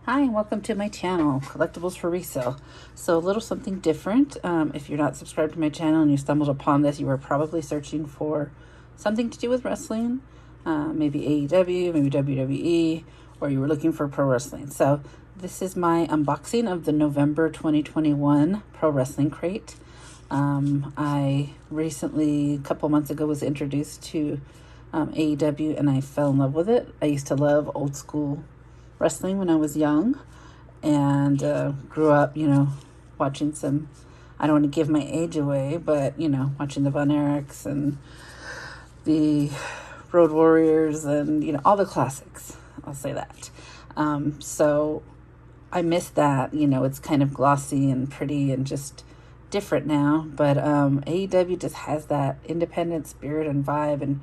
Hi, and welcome to my channel, Collectibles for Resale. So a little something different. If you're not subscribed to my channel and you stumbled upon this, you were probably searching for something to do with wrestling, maybe AEW, maybe WWE, or you were looking for pro wrestling. So this is my unboxing of the November 2021 Pro Wrestling Crate. I recently, a couple months ago, was introduced to AEW and I fell in love with it. I used to love old school wrestling when I was young, and grew up, watching some, I don't want to give my age away, but, watching the Von Erichs and the Road Warriors and, all the classics. I'll say that. So I miss that. It's kind of glossy and pretty and just different now, but AEW just has that independent spirit and vibe, and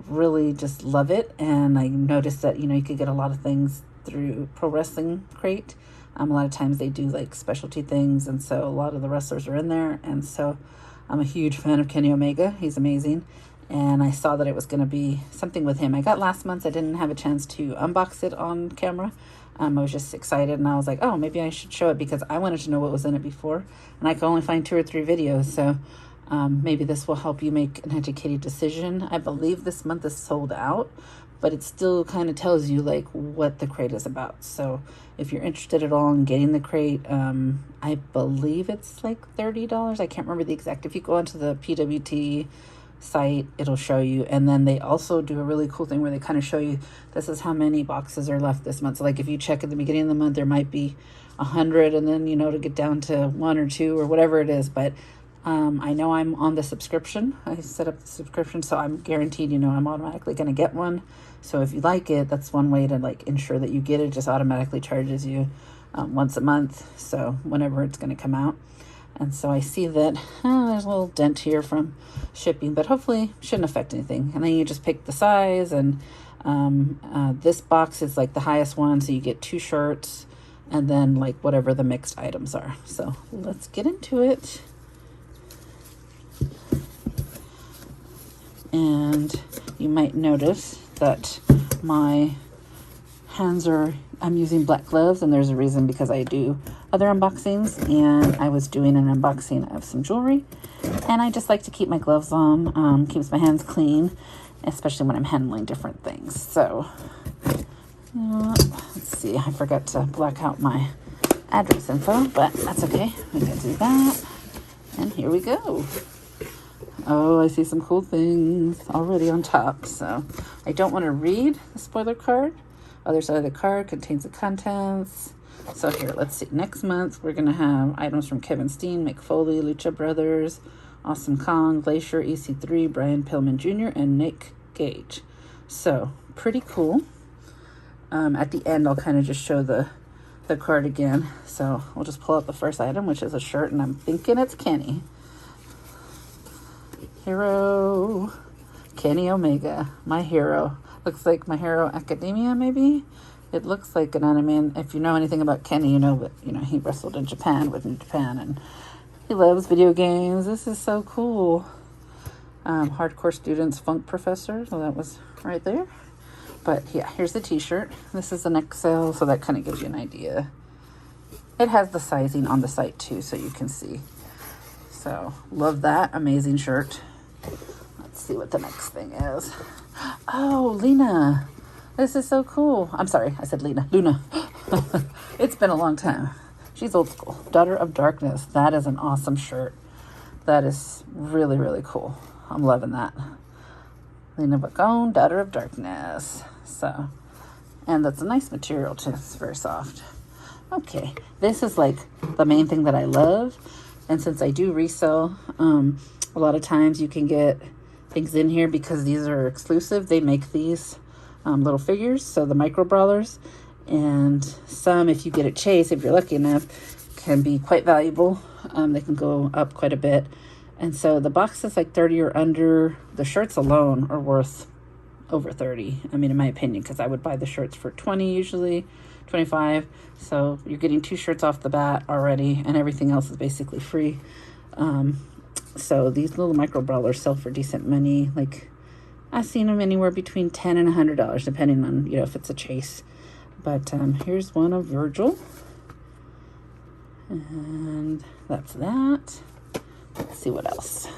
really just love it. And I noticed that, you could get a lot of things through Pro Wrestling Crate. A lot of times they do like specialty things, and so a lot of the wrestlers are in there. And so I'm a huge fan of Kenny Omega. He's amazing, and I saw that it was going to be something with him. I got last month. I didn't have a chance to unbox it on camera. I was just excited, and I was like, oh, maybe I should show it because I wanted to know what was in it before, and I could only find 2 or 3 videos. So maybe this will help you make an educated decision. I believe this month is sold out, but it still kind of tells you like what the crate is about. So if you're interested at all in getting the crate, I believe it's like $30. I can't remember the exact. If you go onto the PWT site, it'll show you. And then they also do a really cool thing where they kind of show you, this is how many boxes are left this month. So like if you check at the beginning of the month, there might be 100, and then, to get down to 1 or 2 or whatever it is. But I know I'm on the subscription. I set up the subscription, so I'm guaranteed, I'm automatically going to get one. So if you like it, that's one way to like ensure that you get it. Just automatically charges you once a month, so whenever it's going to come out. And so I see that there's a little dent here from shipping, but hopefully shouldn't affect anything. And then you just pick the size, and this box is like the highest one, so you get 2 shirts and then like whatever the mixed items are. So let's get into it. And you might notice that my hands I'm using black gloves, and there's a reason, because I do other unboxings, and I was doing an unboxing of some jewelry, and I just like to keep my gloves on. Keeps my hands clean, especially when I'm handling different things. So let's see, I forgot to black out my address info, but that's okay. We can do that. And here we go. Oh, I see some cool things already on top. So I don't want to read the spoiler card. Other side of the card contains the contents. So here, let's see. Next month, we're going to have items from Kevin Steen, Mick Foley, Lucha Brothers, Awesome Kong, Glacier, EC3, Brian Pillman Jr., and Nick Gage. So pretty cool. At the end, I'll kind of just show the card again. So we'll just pull out the first item, which is a shirt, and I'm thinking it's Kenny. Hero, Kenny Omega, my hero. Looks like My Hero Academia, maybe? It looks like an anime. If you know anything about Kenny, you know that, he wrestled in Japan with New Japan, and he loves video games. This is so cool. Hardcore Students Funk Professor, so that was right there. But yeah, here's the t-shirt. This is an XL, so that kind of gives you an idea. It has the sizing on the site too, so you can see. So love that. Amazing shirt. Let's see what the next thing is. Oh, Lena. This is so cool. I'm sorry, I said Lena. Luna. It's been a long time. She's old school. Daughter of Darkness. That is an awesome shirt. That is really, really cool. I'm loving that. Lena Bacone, Daughter of Darkness. So, and that's a nice material too. It's very soft. Okay, this is like the main thing that I love. And since I do resell, a lot of times you can get things in here because these are exclusive. They make these little figures, so the micro brawlers, and some, if you get at Chase, if you're lucky enough, can be quite valuable. They can go up quite a bit. And so the box is like 30 or under. The shirts alone are worth over 30. I mean, in my opinion, because I would buy the shirts for 20 usually, 25. So you're getting 2 shirts off the bat already, and everything else is basically free. So these little micro brawlers sell for decent money. Like, I've seen them anywhere between $10 and $100, depending on, if it's a Chase. But here's one of Virgil. And that's that. Let's see what else.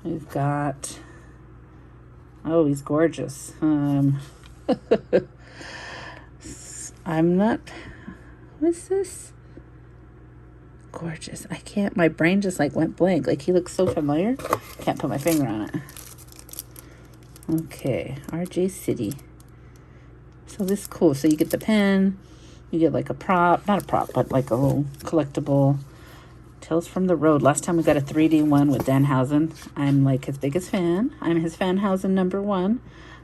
We've got, oh, he's gorgeous. I'm not, what's this? Gorgeous. I can't, my brain just like went blank. Like he looks so familiar. Can't put my finger on it. Okay, RJ City. So this is cool. So you get the pen, you get like a prop, not a prop, but like a little collectible. Tales from the Road. Last time we got a 3D one with Danhausen. I'm like his biggest fan. I'm his Fanhausen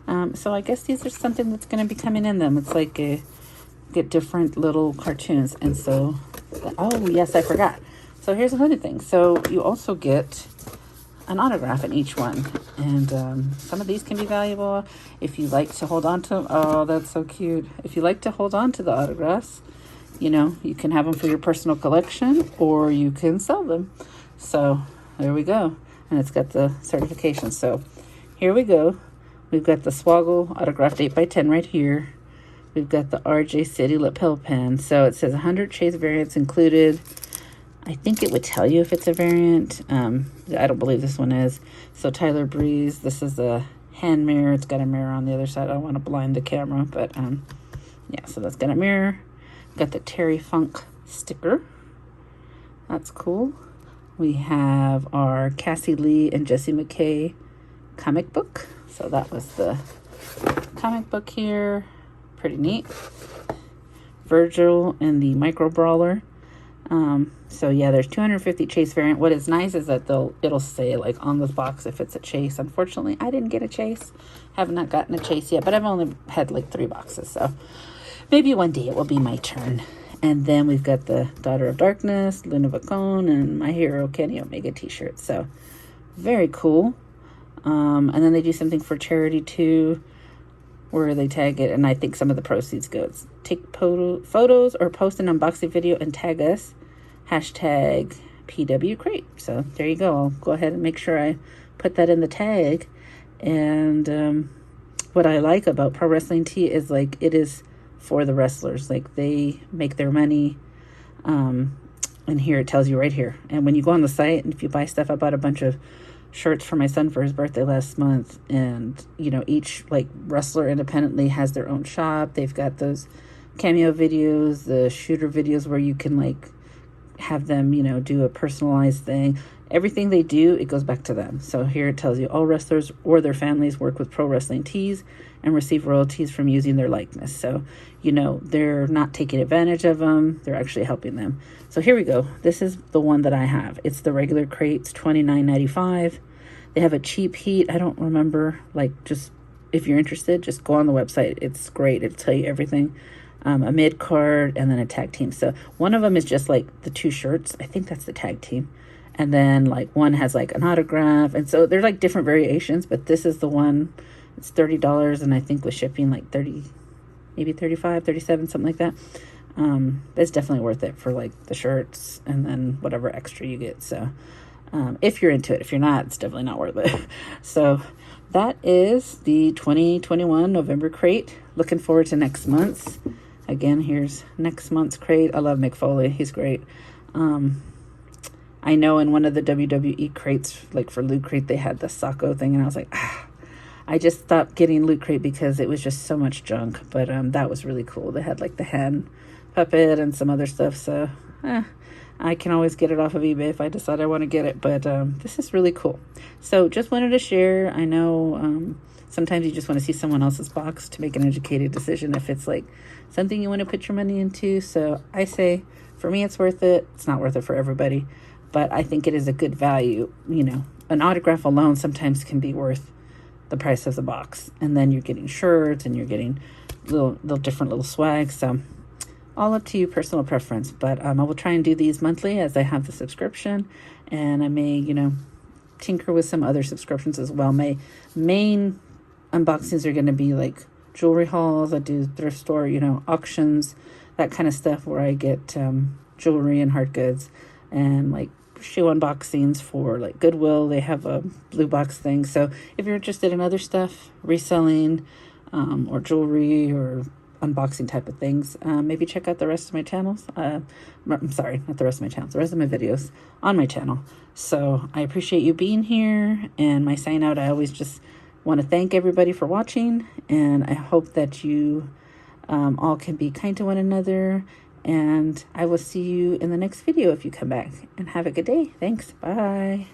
#1. So I guess these are something that's going to be coming in them. It's like get different little cartoons. And so, oh yes, I forgot. So here's another thing. So you also get an autograph in each one. And some of these can be valuable if you like to hold on to them. Oh, that's so cute. If you like to hold on to the autographs, you know, you can have them for your personal collection or you can sell them. So there we go. And it's got the certification. So here we go. We've got the Swoggle autographed 8x10 right here. We've got the RJ City Lapel Pen. So it says 100 chase variants included. I think it would tell you if it's a variant. I don't believe this one is. So Tyler Breeze, this is a hand mirror. It's got a mirror on the other side. I don't want to blind the camera, but yeah, so that's got a mirror. Got the Terry Funk sticker. That's cool. We have our Cassie Lee and Jessie McKay comic book. So that was the comic book here. Pretty neat. Virgil and the Micro Brawler. So yeah, there's 250 chase variant. What is nice is that it'll say like on this box if it's a chase. Unfortunately, I didn't get a chase. Have not gotten a chase yet, but I've only had like 3 boxes. So maybe one day it will be my turn. And then we've got the Daughter of Darkness, Luna Vacone, and My Hero Kenny Omega t-shirt. So very cool. And then they do something for charity too, where they tag it, and I think some of the proceeds go. It's take photos or post an unboxing video and tag us. Hashtag PW Crate. So there you go. I'll go ahead and make sure I put that in the tag. And what I like about Pro Wrestling Tee is like it is for the wrestlers. Like they make their money. And here it tells you right here. And when you go on the site and if you buy stuff, I bought a bunch of shirts for my son for his birthday last month, and you know, each like wrestler independently has their own shop. They've got those cameo videos, the shooter videos where you can like have them, you know, do a personalized thing. Everything they do, it goes back to them. So here it tells you all wrestlers or their families work with Pro Wrestling Tees and receive royalties from using their likeness. So, you know, they're not taking advantage of them. They're actually helping them. So here we go. This is the one that I have. It's the regular crates, $29.95. They have a cheap heat. I don't remember, like, just if you're interested, just go on the website. It's great. It'll tell you everything. A mid card and then a tag team. So one of them is just like the 2 shirts. I think that's the tag team. And then like one has like an autograph. And so they're like different variations, but this is the one. It's $30, and I think with shipping like 30, maybe 35, 37, something like that. It's definitely worth it for like the shirts and then whatever extra you get. So if you're into it, if you're not, it's definitely not worth it. So that is the 2021 November crate. Looking forward to next month's. Again, here's next month's crate. I love Mick Foley. He's great. I know in one of the WWE crates, like for Loot Crate, they had the Sacco thing, and I was like, I just stopped getting Loot Crate because it was just so much junk. But that was really cool. They had like the hand puppet and some other stuff. So I can always get it off of eBay if I decide I want to get it. But this is really cool. So just wanted to share. I know sometimes you just want to see someone else's box to make an educated decision if it's like something you want to put your money into. So I say, for me, it's worth it. It's not worth it for everybody, but I think it is a good value. You know, an autograph alone sometimes can be worth the price of the box. And then you're getting shirts and you're getting little different little swag. So all up to you, personal preference. But I will try and do these monthly as I have the subscription. And I may, you know, tinker with some other subscriptions as well. My main unboxings are going to be like jewelry hauls. I do thrift store, you know, auctions, that kind of stuff where I get jewelry and hard goods, and like shoe unboxings for like Goodwill. They have a blue box thing. So if you're interested in other stuff, reselling or jewelry or unboxing type of things, maybe check out the rest of my channels. I'm sorry, not the rest of my channels, the rest of my videos on my channel. So I appreciate you being here, and my sign out, I always just want to thank everybody for watching, and I hope that you all can be kind to one another, and I will see you in the next video if you come back, and have a good day. Thanks. Bye.